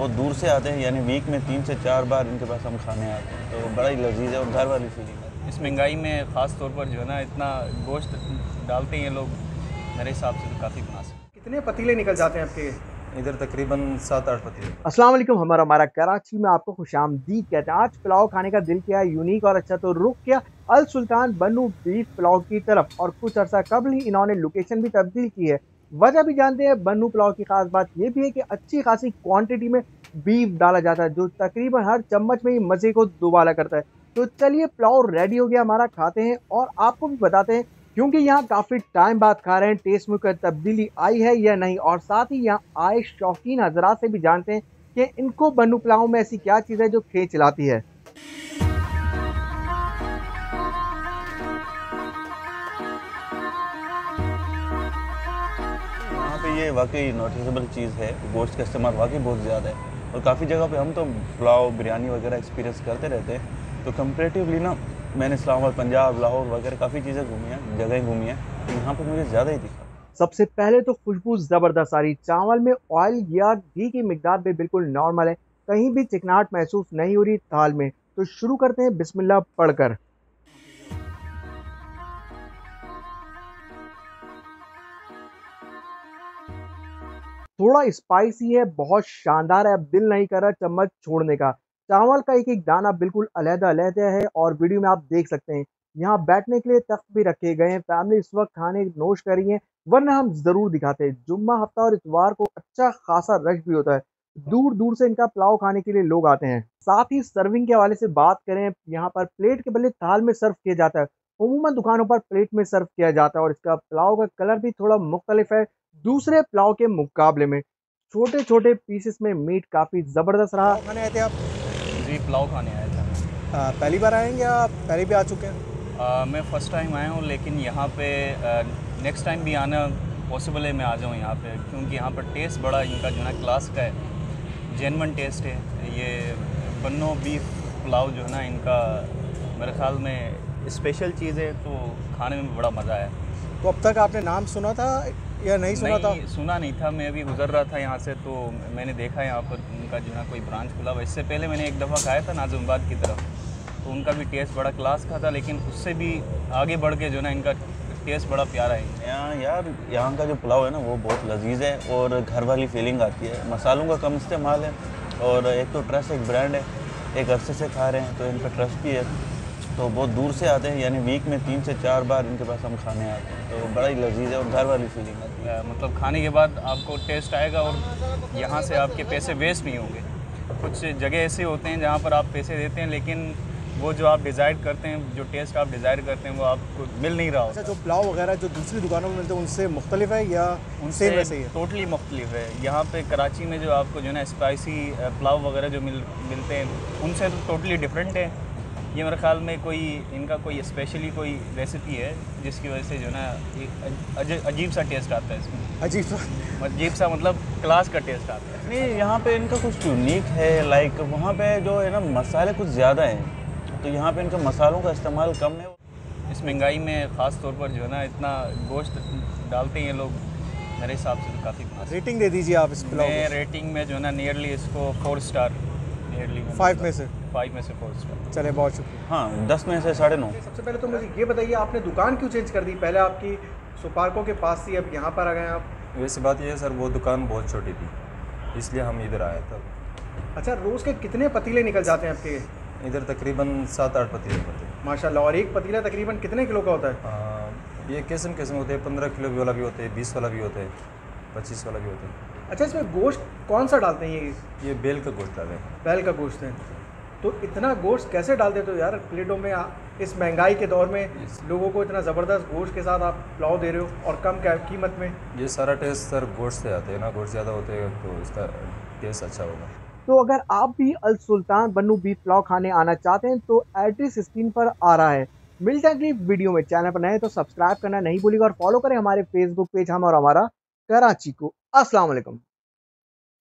बहुत दूर से आते हैं, यानी वीक में 3 से 4 बार इनके पास हम खाने आते हैं, तो बड़ा ही लजीज है और घर वाली फीलिंग है। इस महंगाई में ख़ास तौर पर जो है ना इतना गोश्त डालते हैं लोग, मेरे हिसाब से तो काफ़ी मुनासिब। कितने पतीले निकल जाते हैं आपके? इधर तकरीबन 7-8 पतीले। अस्सलाम वालेकुम, हमारा कराची में आपको खुशामदीद कहते हैं। आज पुलाव खाने का दिल किया यूनिक और अच्छा, तो रुक किया अल सुल्तान बन्नू बीफ पुलाव की तरफ, और कुछ अर्सा कबल ही इन्होंने लोकेशन भी तब्दील की है। वजह भी जानते हैं। बन्नू पुलाव की खास बात यह भी है कि अच्छी खासी क्वांटिटी में बीफ डाला जाता है, जो तकरीबन हर चम्मच में ही मजे को दुबाला करता है। तो चलिए, पुलाव रेडी हो गया हमारा, खाते हैं और आपको भी बताते हैं, क्योंकि यहाँ काफ़ी टाइम बाद खा रहे हैं, टेस्ट में कोई तब्दीली आई है या नहीं। और साथ ही यहाँ आए शौकीन हजरात से भी जानते हैं कि इनको बन्नू पुलाव में ऐसी क्या चीज़ है जो खींच लाती है। यहाँ पे ये वाकई नोटिसेबल चीज़ है, गोश्त का इस्तेमाल वाकई बहुत ज़्यादा है, और काफ़ी जगह पे हम तो पुलाव बिरयानी वगैरह एक्सपीरियंस करते रहते हैं, तो कंपेरेटिवली ना मैंने इस्लामाबाद, पंजाब, लाहौर वगैरह काफ़ी चीज़ें घूमी हैं, जगहें घूमी हैं, तो यहाँ पे मुझे ज़्यादा ही दिखा। सबसे पहले तो खुशबू ज़बरदस्त आ रही। चावल में ऑयल या घी की मिकदार भी बिल्कुल नॉर्मल है, कहीं भी चिकनाहट महसूस नहीं हो रही थाल में। तो शुरू करते हैं बिस्मिल्लाह पढ़कर। थोड़ा स्पाइसी है, बहुत शानदार है, अब दिल नहीं कर रहा चम्मच छोड़ने का। चावल का एक एक दाना बिल्कुल अलग-अलग है, और वीडियो में आप देख सकते हैं यहाँ बैठने के लिए तख्त भी रखे गए हैं। फैमिली इस वक्त खाने नोश कर रही है, वरना हम जरूर दिखाते हैं। जुम्मा हफ्ता और इतवार को अच्छा खासा रश भी होता है, दूर दूर से इनका पुलाव खाने के लिए लोग आते हैं। साथ ही सर्विंग के हवाले से बात करें, यहाँ पर प्लेट के बदले थाल में सर्व किया जाता है। उमूमन दुकानों पर प्लेट में सर्व किया जाता है, और इसका पुलाव का कलर भी थोड़ा मुख्तलिफ है दूसरे पुलाव के मुकाबले में। छोटे छोटे पीसेस में मीट काफ़ी ज़बरदस्त रहा। खाने आए थे आप? जी, पुलाव खाने आया था। पहली बार आएंगे या पहले भी आ चुके हैं? मैं फ़र्स्ट टाइम आया हूँ, लेकिन यहाँ पे नेक्स्ट टाइम भी आना पॉसिबल है, मैं आ जाऊँ यहाँ पे, क्योंकि यहाँ पर टेस्ट बड़ा इनका जो है ना क्लास का है, जेन्युइन टेस्ट है। ये बन्नो बीफ पुलाव जो है ना इनका मेरे ख्याल में स्पेशल चीज़ है, तो खाने में बड़ा मज़ा आया। तो अब तक आपने नाम सुना था या नहीं सुना था? सुना नहीं था, मैं अभी गुज़र रहा था यहाँ से, तो मैंने देखा यहाँ पर उनका जो है ना कोई ब्रांच खुला हुआ। इससे पहले मैंने एक दफ़ा खाया था नाज़िमाबाद की तरफ, तो उनका भी टेस्ट बड़ा क्लास का था, लेकिन उससे भी आगे बढ़ के जो ना इनका टेस्ट बड़ा प्यारा है। यहाँ का जो पुलाव है ना वो बहुत लजीज है, और घर वाली फीलिंग आती है। मसालों का कम इस्तेमाल है, और एक तो ट्रस्ट, एक ब्रांड है, एक अरसे से खा रहे हैं तो इन पर ट्रस्ट भी है, तो बहुत दूर से आते हैं, यानी वीक में 3 से 4 बार इनके पास हम खाने आते हैं, तो बड़ा ही लजीज है और घर वाली फीलिंग आती है। मतलब खाने के बाद आपको टेस्ट आएगा, और यहाँ से आपके पैसे वेस्ट नहीं होंगे। कुछ जगह ऐसे होते हैं जहाँ पर आप पैसे देते हैं, लेकिन वो जो आप डिज़ायर करते हैं, जो टेस्ट आप डिज़ायर करते हैं, वो आपको मिल नहीं रहा होता। अच्छा, जो पुलाव वगैरह जो दूसरी दुकानों में मिलते हैं उनसे मुख्तलिफ है या उनसे वैसे ही है? टोटली मुख्तलिफ है। यहाँ पे कराची में जो आपको जो है ना स्पाइसी पुलाव वगैरह जो मिलते हैं, उनसे तो टोटली डिफरेंट है। ये मेरे ख्याल में कोई इनका कोई स्पेशली कोई रेसिपी है, जिसकी वजह से जो है ना अजीब सा टेस्ट आता है इसमें। अजीब सा मतलब क्लास का टेस्ट आता है। नहीं, यहाँ पे इनका कुछ यूनिक है, लाइक वहाँ पे जो है ना मसाले कुछ ज़्यादा हैं, तो यहाँ पे इनका मसालों का इस्तेमाल कम है। इस महंगाई में ख़ास तौर पर जो है ना इतना गोश्त डालते हैं लोग, मेरे हिसाब से तो काफ़ी मुनासिब। रेटिंग दे दीजिए आप इस पुलाव मैं को। रेटिंग में जो है ना नियरली इसको 4 स्टार, नियरली 5 में से? 5 में से 4 स्टार। चले, बहुत शुक्रिया। हाँ, 10 में से 9.5। सबसे पहले तो मुझे ये बताइए, आपने दुकान क्यों चेंज कर दी? पहले आपकी सुपार्को के पास थी, अब यहाँ पर आ गए आप। वैसे बात यह है सर, वो दुकान बहुत छोटी थी, इसलिए हम इधर आए थे। अच्छा, रोज़ के कितने पतीले निकल जाते हैं आपके? इधर तकरीबन 7-8 पतीले होते हैं। माशाल्लाह। और एक पतीला तकरीबन कितने किलो का होता है? ये किस्म किस्म होते हैं, 15 किलो वाला भी होते हैं, 20 वाला भी होता है, 25 वाला भी होता है। अच्छा, इसमें गोश्त कौन सा डालते हैं? ये बेल का गोश्त डाले हैं। बैल का गोश्त है, तो इतना गोश्त कैसे डालते हो यार प्लेटों में? इस महंगाई के दौर में लोगों को इतना ज़बरदस्त गोश्त के साथ आप पुलाव दे रहे हो, और कम कीमत में। ये सारा टेस्ट सर गोश्त से आते हैं ना, गोश्त ज़्यादा होते हैं तो इसका टेस्ट अच्छा होगा। तो अगर आप भी अल सुल्तान बन्नू बीफ पुलाव खाने आना चाहते हैं, तो एड्रेस स्क्रीन पर आ रहा है। मिलते हैं अगली वीडियो में। चैनल पर नए हैं तो सब्सक्राइब करना नहीं भूलिएगा, और फॉलो करें हमारे फेसबुक पेज हम और हमारा कराची को। अस्सलाम वालेकुम।